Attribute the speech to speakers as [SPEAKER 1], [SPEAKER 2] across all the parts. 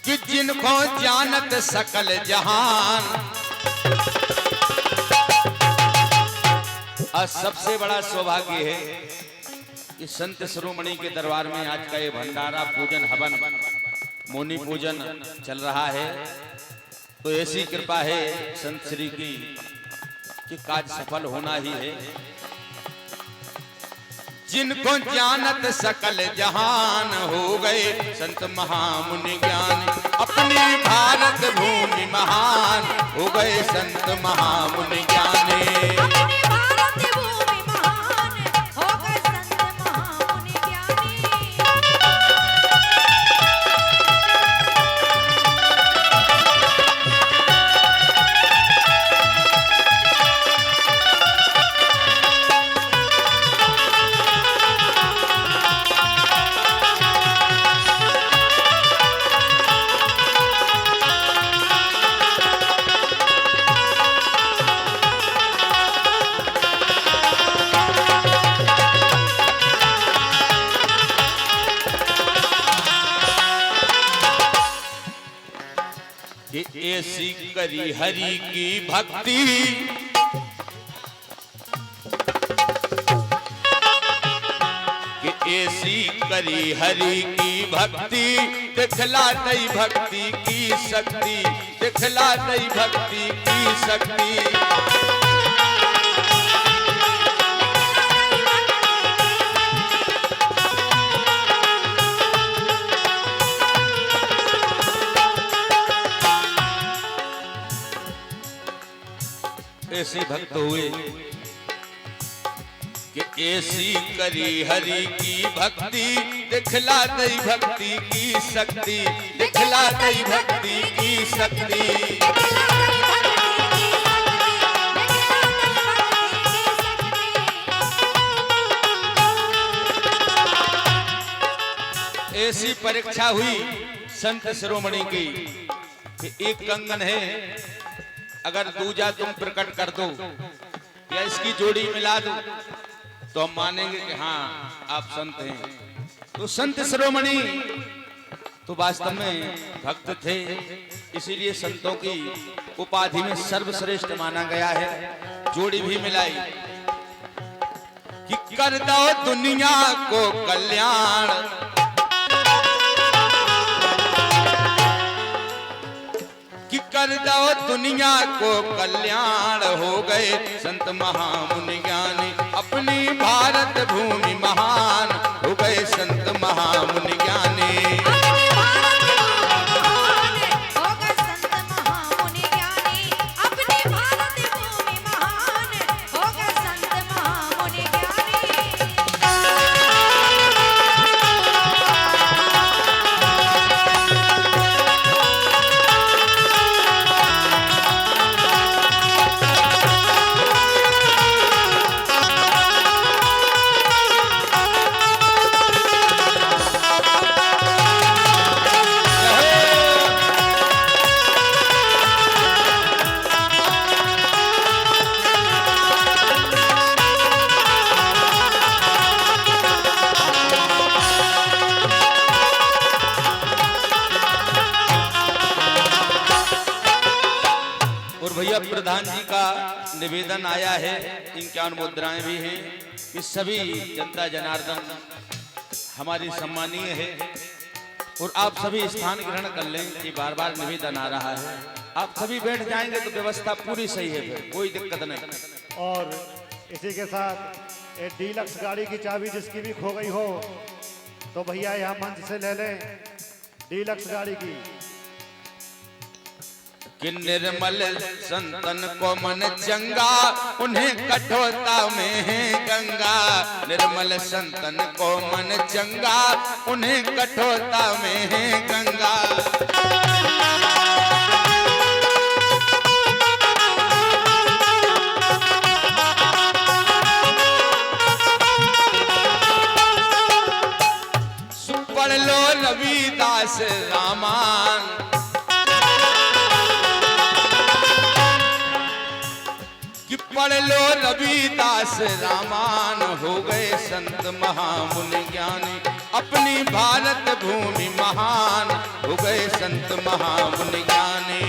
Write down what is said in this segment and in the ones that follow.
[SPEAKER 1] कि जिनको जानत सकल जहान। आज सबसे बड़ा सौभाग्य है कि संत शिरोमणि के दरबार में आज का ये भंडारा पूजन हवन मोनी पूजन चल रहा है। तो ऐसी कृपा है संत श्री की कि कार्य सफल होना ही है। जिनको जानत सकल जहान हो गए संत महामुनि ज्ञान। अपनी भारत भूमि महान हो गए संत महामुनि ज्ञानी।
[SPEAKER 2] अपनी भारत भूमि महान हो गए संत महामुनि ज्ञानी।
[SPEAKER 1] कि ऐसी करी हरि की भक्ति कि ऐसी करी हरि की भक्ति। दिखला दई भक्ति की शक्ति दिखला दई भक्ति की शक्ति। ऐसे भक्त हुए कि ऐसी करी हरि की भक्ति। दिखला दई भक्ति की शक्ति दिखला दई भक्ति की शक्ति। ऐसी परीक्षा हुई संत शिरोमणि की कि एक कंगन है, अगर दूजा तुम प्रकट कर दो या इसकी जोड़ी मिला दो तो हम मानेंगे कि हाँ आप संत हैं। तो संत शिरोमणि तो वास्तव में भक्त थे, इसीलिए संतों की उपाधि में सर्वश्रेष्ठ माना गया है। जोड़ी भी मिलाई कि कर दो दुनिया को कल्याण। कि कर दो दुनिया को कल्याण हो गए संत महामुनि ज्ञानी। अपनी भारत भूमि महान हो गए संत महामुनि ज्ञानी।
[SPEAKER 2] अपनी भारत भूमि महान हो गए संत महामुनि ज्ञानी। अपनी भारत भूमि महान हो गए संत महामुनि ज्ञानी।
[SPEAKER 1] भैया प्रधान जी का निवेदन आया है, 51 मुद्राएं भी हैं कि सभी जनता जनार्दन हमारी सम्मानीय है और आप सभी स्थान ग्रहण कर लें। ये बार बार निवेदन आ रहा है, आप सभी बैठ जाएंगे तो व्यवस्था पूरी सही है, फिर कोई दिक्कत नहीं।
[SPEAKER 3] और इसी के साथ एक डीलक्स गाड़ी की चाबी जिसकी भी खो गई हो तो भैया यहाँ मंच से ले लें डीलक्स गाड़ी की।
[SPEAKER 1] कि निर्मल संतन को मन चंगा उन्हें कठोरता में है गंगा। निर्मल संतन को मन चंगा उन्हें कठोरता में है गंगा। पढ़ लो रविदास रामायण। कि पढ़ लो रविदास रामायण हो गए संत महामुनि ज्ञानी। अपनी भारत भूमि महान हो गए संत महामुनि ज्ञानी।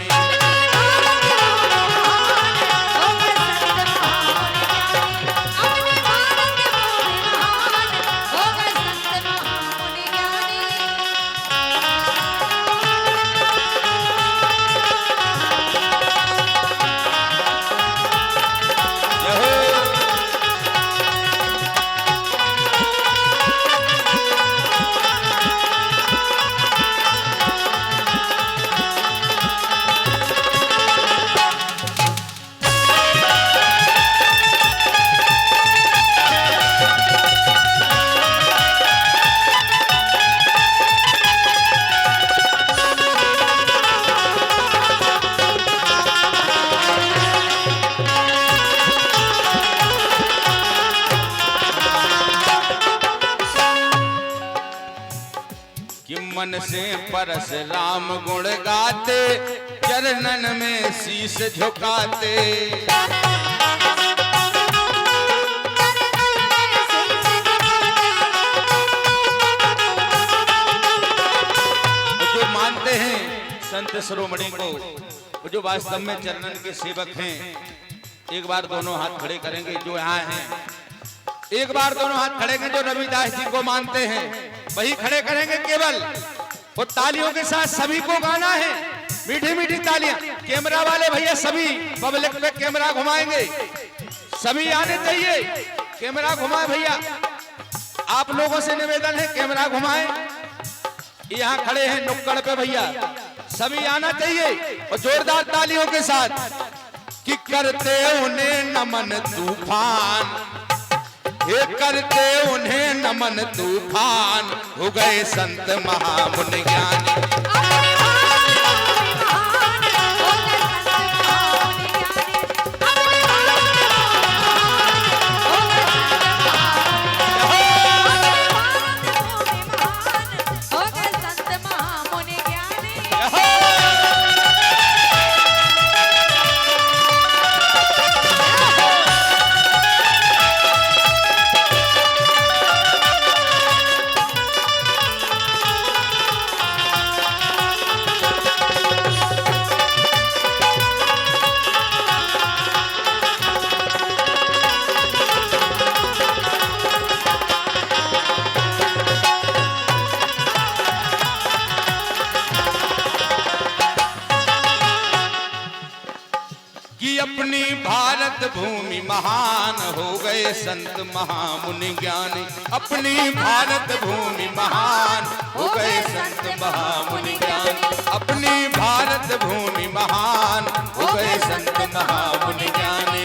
[SPEAKER 1] कि मन से परस राम गुण गाते, चरणन में शीश झुकाते। जो मानते हैं संत शिरोमणि को, वो जो वास्तव में चरणन के सेवक हैं, एक बार दोनों हाथ खड़े करेंगे। जो यहाँ हैं एक बार दोनों हाथ खड़े करेंगे। जो रविदास जी को मानते हैं वही खड़े करेंगे केवल। वो तालियों के साथ सभी को गाना है, मीठी मीठी तालियां। कैमरा वाले भैया सभी पब्लिक पे कैमरा घुमाएंगे, सभी आने चाहिए। कैमरा घुमाए भैया, आप लोगों से निवेदन है कैमरा घुमाएं। यहाँ खड़े हैं नुक्कड़ पे भैया, सभी आना चाहिए और जोरदार तालियों के साथ कि करते उन्हें नमन तूफान, ये करते उन्हें नमन तूफान, हो गए संत महामुनि ज्ञानी। कि अपनी भारत भूमि महान, हो गए संत महामुनि ज्ञानी। अपनी भारत भूमि महान, हो गए संत महामुनि ज्ञानी। अपनी भारत भूमि महान, हो गए संत महामुनि ज्ञानी।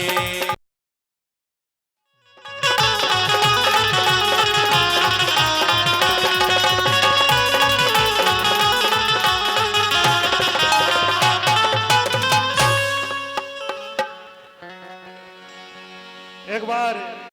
[SPEAKER 3] एक बार